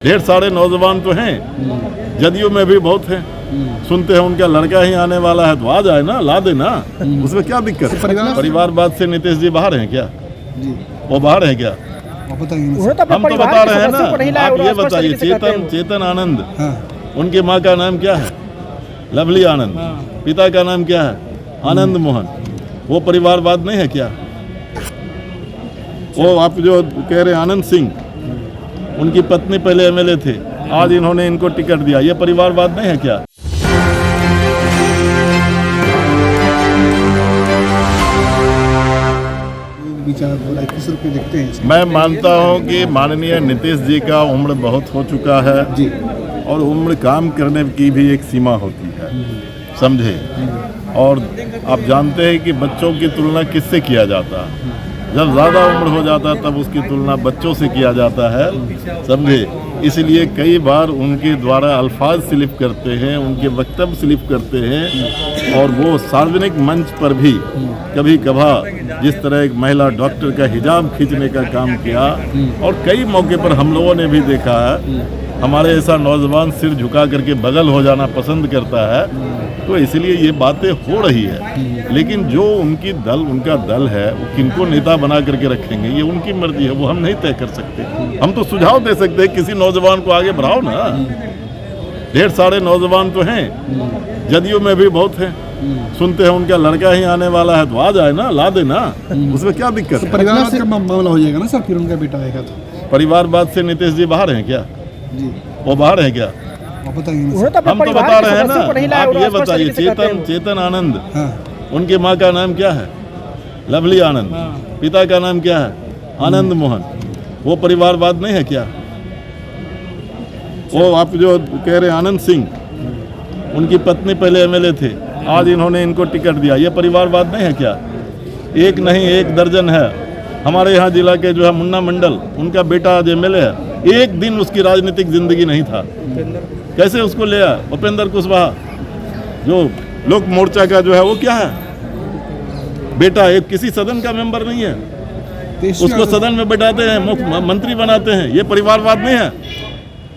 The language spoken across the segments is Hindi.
ढेर सारे नौजवान तो हैं, जदयू में भी बहुत हैं। सुनते हैं उनका लड़का ही आने वाला है, तो आ जाए ना, ला दे ना, उसमें क्या दिक्कत है? परिवारवाद से नीतीश जी बाहर हैं क्या? जी वो बाहर हैं क्या? हम तो बता रहे हैं ना। आप ये बताइए, चेतन आनंद, उनकी माँ का नाम क्या है? लवली आनंद। पिता का नाम क्या है? आनंद मोहन। वो परिवारवाद नहीं है क्या? वो आप जो कह रहे हैं आनंद सिंह, उनकी पत्नी पहले एमएलए थे, आज इन्होंने इनको टिकट दिया, ये परिवारवाद नहीं है क्या? किस रूप में देखते हैं? मैं मानता हूं कि माननीय नीतीश जी का उम्र बहुत हो चुका है जी, और उम्र काम करने की भी एक सीमा होती है, समझे। और आप जानते हैं कि बच्चों की तुलना किससे किया जाता है? जब ज़्यादा उम्र हो जाता है तब उसकी तुलना बच्चों से किया जाता है, समझे। इसलिए कई बार उनके द्वारा अल्फाज स्लिप करते हैं, उनके वक्तव्य स्लिप करते हैं, और वो सार्वजनिक मंच पर भी कभी कभार जिस तरह एक महिला डॉक्टर का हिजाब खींचने का काम किया, और कई मौके पर हम लोगों ने भी देखा है, हमारे ऐसा नौजवान सिर झुका करके बगल हो जाना पसंद करता है। तो इसलिए ये बातें हो रही है, लेकिन जो उनका दल है, वो किनको नेता बना करके रखेंगे ये उनकी मर्जी है, वो हम नहीं तय कर सकते। हम तो सुझाव दे सकते हैं, किसी नौजवान को आगे बढ़ाओ ना। ढेर सारे नौजवान तो हैं, जदयू में भी बहुत हैं। सुनते हैं उनका लड़का ही आने वाला है, तो आ जाए ना, ला दे ना, उसमें क्या दिक्कत है? परिवारवाद का मामला हो जाएगा ना सर, फिर उनका बेटा आएगा तो। परिवारवाद से नीतीश जी बाहर हैं क्या? जी वो बाहर हैं क्या? हम तो बता रहे हैं ना। आप ये बताइए, चेतन आनंद, उनकी माँ का नाम क्या है? लवली आनंद। पिता का नाम क्या है? आनंद मोहन। वो परिवारवाद नहीं है क्या? वो आप जो कह रहे हैं आनंद सिंह, उनकी पत्नी पहले एमएलए थे, आज इन्होंने इनको टिकट दिया, ये परिवारवाद नहीं है क्या? एक नहीं, एक दर्जन है। हमारे यहाँ जिला के जो है मुन्ना मंडल, उनका बेटा आज एमएलए है, एक दिन उसकी राजनीतिक जिंदगी नहीं था, कैसे उसको ले आया? उपेंद्र कुशवाहा जो लोक मोर्चा का जो है, वो क्या है? बेटा एक किसी सदन का मेंबर नहीं है, उसको सदन में बैठाते हैं, मंत्री बनाते हैं। ये परिवारवाद नहीं है।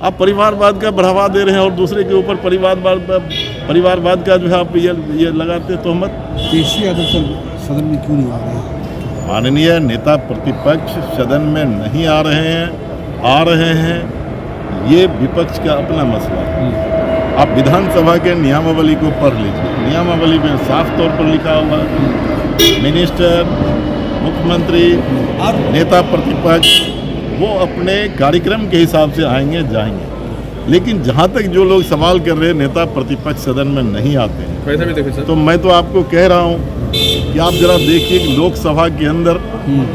आप परिवारवाद का बढ़ावा दे रहे हैं और दूसरे के ऊपर परिवारवाद का जो है आप ये लगाते हैं तोहमत। तेजस्वी यादव सदन में क्यों नहीं आ रहे हैं? माननीय नेता प्रतिपक्ष सदन में नहीं आ रहे हैं, आ रहे हैं, ये विपक्ष का अपना मसला है। आप विधानसभा के नियमावली को पढ़ लीजिए, नियमावली में साफ तौर पर लिखा हुआ है, मिनिस्टर, मुख्यमंत्री, नेता प्रतिपक्ष वो अपने कार्यक्रम के हिसाब से आएंगे जाएंगे। लेकिन जहाँ तक जो लोग सवाल कर रहे हैं नेता प्रतिपक्ष सदन में नहीं आते हैं, तो मैं तो आपको कह रहा हूँ कि आप जरा देखिए कि लोकसभा के अंदर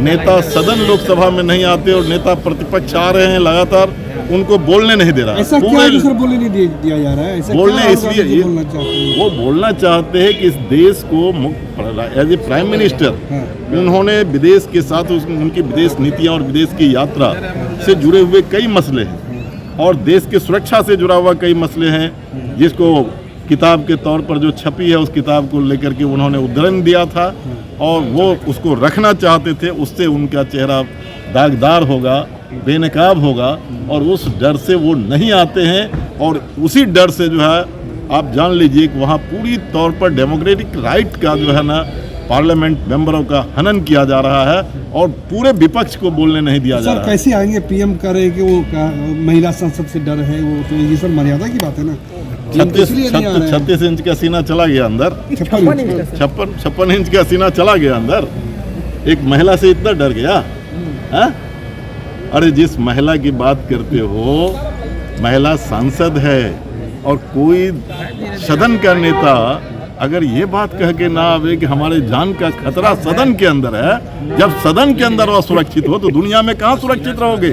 नेता सदन लोकसभा में नहीं आते और नेता प्रतिपक्ष आ रहे हैं लगातार, उनको बोलने नहीं दे रहा। ऐसा क्या है सर, बोलने नहीं दिया जा रहा है? ऐसा बोलने इसलिए वो बोलना चाहते हैं कि इस देश को एज ए प्राइम मिनिस्टर उन्होंने विदेश के साथ उनकी विदेश नीतियां और विदेश की यात्रा से जुड़े हुए कई मसले हैं, और देश की सुरक्षा से जुड़ा हुआ कई मसले हैं, जिसको किताब के तौर पर जो छपी है उस किताब को लेकर के उन्होंने उद्धरण दिया था, और वो उसको रखना चाहते थे। उससे उनका चेहरा दागदार होगा, बेनकाब होगा, और उस डर से वो नहीं आते हैं। और उसी डर से जो है आप जान लीजिए कि वहाँ पूरी तौर पर डेमोक्रेटिक राइट का जो है ना, पार्लियामेंट मेंबरों का हनन किया जा रहा है, और पूरे विपक्ष को बोलने नहीं दिया जा रहा है। कैसे आएंगे? पीएम करे कि वो महिला संसद से डर है, वो तो ये सब मर्यादा की बात है ना। 36 इंच का सीना चला गया अंदर, 56 इंच का सीना चला गया अंदर, एक महिला से इतना डर गया है? अरे जिस महिला की बात करते हो, महिला सांसद है, और कोई सदन का नेता अगर ये बात कह के ना आवे कि हमारे जान का खतरा सदन के अंदर है, जब सदन के अंदर वो सुरक्षित हो तो दुनिया में कहाँ सुरक्षित रहोगे?